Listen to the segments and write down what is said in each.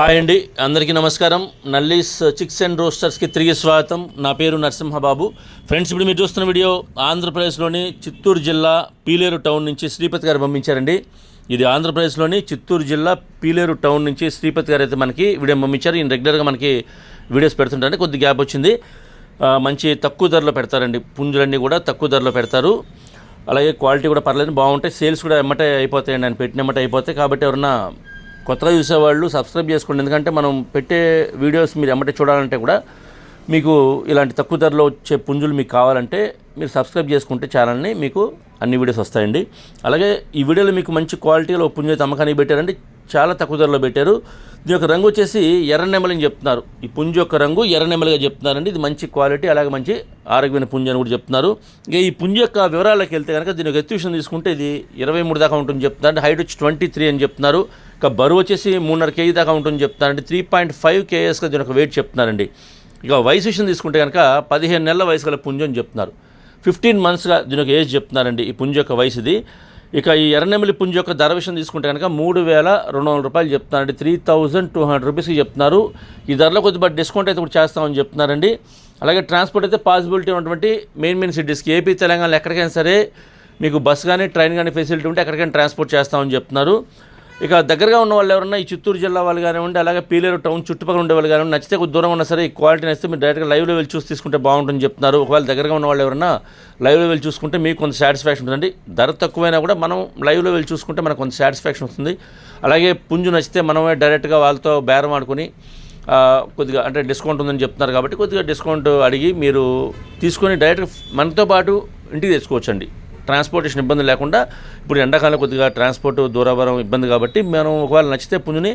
Hi అండి, అందరికీ నమస్కారం. నల్లీస్ చిక్స్ అండ్ రోస్టర్స్కి తిరిగి స్వాగతం. నా పేరు నరసింహబాబు. ఫ్రెండ్స్, ఇప్పుడు మీరు చూస్తున్న వీడియో ఆంధ్రప్రదేశ్లోని చిత్తూరు జిల్లా పీలేరు టౌన్ నుంచి శ్రీపతి గారు పంపించారండి. ఇది ఆంధ్రప్రదేశ్లోని చిత్తూరు జిల్లా పీలేరు టౌన్ నుంచి శ్రీపతి గారు అయితే మనకి వీడియో పంపించారు. ఈయన రెగ్యులర్గా మనకి వీడియోస్ పెడుతుంటారండి. కొద్ది గ్యాప్ వచ్చింది. మంచి తక్కువ ధరలో పెడతారండి. పుంజులన్నీ కూడా తక్కువ ధరలో పెడతారు. అలాగే క్వాలిటీ కూడా పర్లేదు, బాగుంటాయి. సేల్స్ కూడా ఎమ్మటే అయిపోతాయండి. ఆయన పెట్టిన ఎమ్మటే అయిపోతాయి. కాబట్టి ఎవరన్నా కొత్తగా చూసేవాళ్ళు సబ్స్క్రైబ్ చేసుకోండి. ఎందుకంటే మనం పెట్టే వీడియోస్ మీరు ఎమ్మటే చూడాలంటే కూడా మీకు ఇలాంటి తక్కువ ధరలో వచ్చే పుంజులు మీకు కావాలంటే మీరు సబ్స్క్రైబ్ చేసుకుంటే ఛానల్ని మీకు అన్ని వీడియోస్ వస్తాయండి. అలాగే ఈ వీడియోలో మీకు మంచి క్వాలిటీలో పుంజు అయితే అమ్మకానికి పెట్టారండి. చాలా తక్కువ ధరలో పెట్టారు. దీని యొక్క రంగు వచ్చేసి ఎర్ర నెమలని చెప్తున్నారు. ఈ పుంజు యొక్క రంగు ఎర్ర నెమలిగా చెప్తున్నారండి. ఇది మంచి క్వాలిటీ, అలాగే మంచి ఆరోగ్యమైన పుంజు అని కూడా చెప్తున్నారు. ఇక ఈ పుంజు యొక్క వివరాలకు వెళ్తే కనుక దీని యొక్క ఎత్తు విషయం తీసుకుంటే ఇది 23 దాకా ఉంటుంది చెప్తున్నారు. అంటే హైట్ వచ్చి 23 అని చెప్తున్నారు. ఇక బరువు వచ్చేసి 3.5 kg దాకా ఉంటుంది చెప్తున్నారండి. 3.5 kgs దీని యొక్క వెయిట్ చెప్తున్నారండి. ఇక వయసు విషయం తీసుకుంటే కనుక 15 నెలల వయసు గల పుంజు అని చెప్తున్నారు. 15 monthsగా దీని యొక్క ఏజ్ చెప్తున్నారండి ఈ పుంజు యొక్క వయసుది. ఇక ఈ ఎర్రనెమలి పుంజు యొక్క ధర విషయం తీసుకుంటే కనుక 3,200 రూపాయలు చెప్తున్నారండి. 3,200 రూపీస్కి చెప్తున్నారు. ఈ ధరలో కొద్దిగా డిస్కౌంట్ అయితే కూడా చేస్తామని చెప్తున్నారండి. అలాగే ట్రాన్స్పోర్ట్ అయితే పాసిబిలిటీ ఉన్నటువంటి మెయిన్ సిటీస్కి ఏపీ తెలంగాణలో ఎక్కడికైనా సరే మీకు బస్ కానీ ట్రైన్ కానీ ఫెసిలిటీ ఉంటే ఎక్కడికైనా ట్రాన్స్పోర్ట్ చేస్తామని చెప్తున్నారు. ఇక దగ్గరగా ఉన్న వాళ్ళు ఎవరన్నా ఈ చిత్తూరు జిల్లా వాళ్ళు కానివ్వండి, అలాగే పీలేరు టౌన్ చుట్టుపక్కల ఉండే వాళ్ళు కానివ్వండి, నచ్చితే కొద్ది దూరం ఉన్నా సరే ఈ క్వాలిటీ నచ్చితే మీరు డైరెక్ట్గా లైవ్లో వెళ్ళి చూసి తీసుకుంటే బాగుంటుందని చెప్తున్నారు. ఒకవేళ దగ్గరగా ఉన్న వాళ్ళు ఎవరన్నా లైవ్లో వెళ్ళి చూసుకుంటే మీకు కొంత సాటిస్ఫాక్షన్ ఉంటుందండి. ధర తక్కువైనా కూడా మనం లైవ్లో వెళ్ళి చూసుకుంటే మనకు కొంత సాటిస్ఫాక్షన్ వస్తుంది. అలాగే పుంజు నచ్చితే మనమే డైరెక్ట్గా వాళ్ళతో బేరం ఆడుకొని కొద్దిగా అంటే డిస్కౌంట్ ఉందని చెప్తున్నారు కాబట్టి కొద్దిగా డిస్కౌంట్ అడిగి మీరు తీసుకొని డైరెక్ట్గా మనతో పాటు ఇంటికి తెచ్చుకోవచ్చండి. ట్రాన్స్పోర్టేషన్ ఇబ్బంది లేకుండా. ఇప్పుడు ఎండాకాలం కొద్దిగా ట్రాన్స్పోర్ట్ దూరభారం ఇబ్బంది కాబట్టి మనం ఒకవేళ నచ్చితే పుంజుని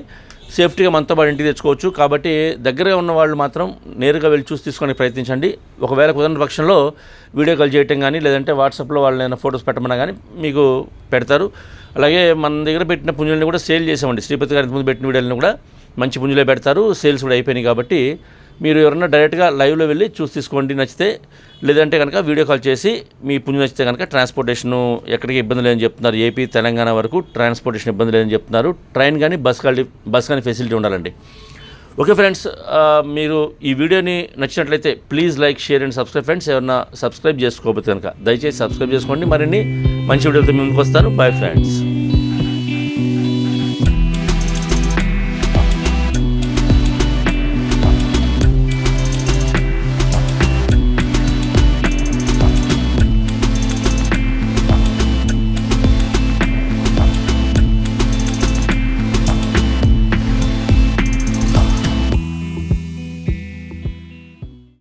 సేఫ్టీగా మనతో పాటు ఇంటికి తెచ్చుకోవచ్చు. కాబట్టి దగ్గరగా ఉన్న వాళ్ళు మాత్రం నేరుగా వెళ్ళి చూసి తీసుకోవడానికి ప్రయత్నించండి. ఒకవేళ కుదరని పక్షంలో వీడియో కాల్ చేయటం కానీ లేదంటే వాట్సాప్లో వాళ్ళైనా ఫొటోస్ పెట్టమన్నా కానీ మీకు పెడతారు. అలాగే మన దగ్గర పెట్టిన పుంజులని కూడా సేల్ చేసామండి. శ్రీపతి గారి ముందు పెట్టిన వీడియోలను కూడా మంచి పుంజులే పెడతారు. సేల్స్ కూడా అయిపోయినాయి కాబట్టి మీరు ఎవరన్నా డైరెక్ట్గా లైవ్లో వెళ్ళి చూసి తీసుకోండి నచ్చితే. లేదంటే కనుక వీడియో కాల్ చేసి మీ పుంజు నచ్చితే కనుక ట్రాన్స్పోర్టేషన్ ఎక్కడికి ఇబ్బంది లేదని చెప్తున్నారు. ఏపీ తెలంగాణ వరకు ట్రాన్స్పోర్టేషన్ ఇబ్బంది లేదని చెప్తున్నారు. ట్రైన్ కానీ బస్ కానీ ఫెసిలిటీ ఉండాలండి. ఓకే ఫ్రెండ్స్, మీరు ఈ వీడియోని నచ్చినట్లయితే please like, share and subscribe. Friends, ఎవరన్నా సబ్స్క్రైబ్ చేసుకోకపోతే కనుక దయచేసి సబ్స్క్రైబ్ చేసుకోండి. మరిన్ని మంచి వీడియోతో ముందుకు వస్తాను. Bye friends.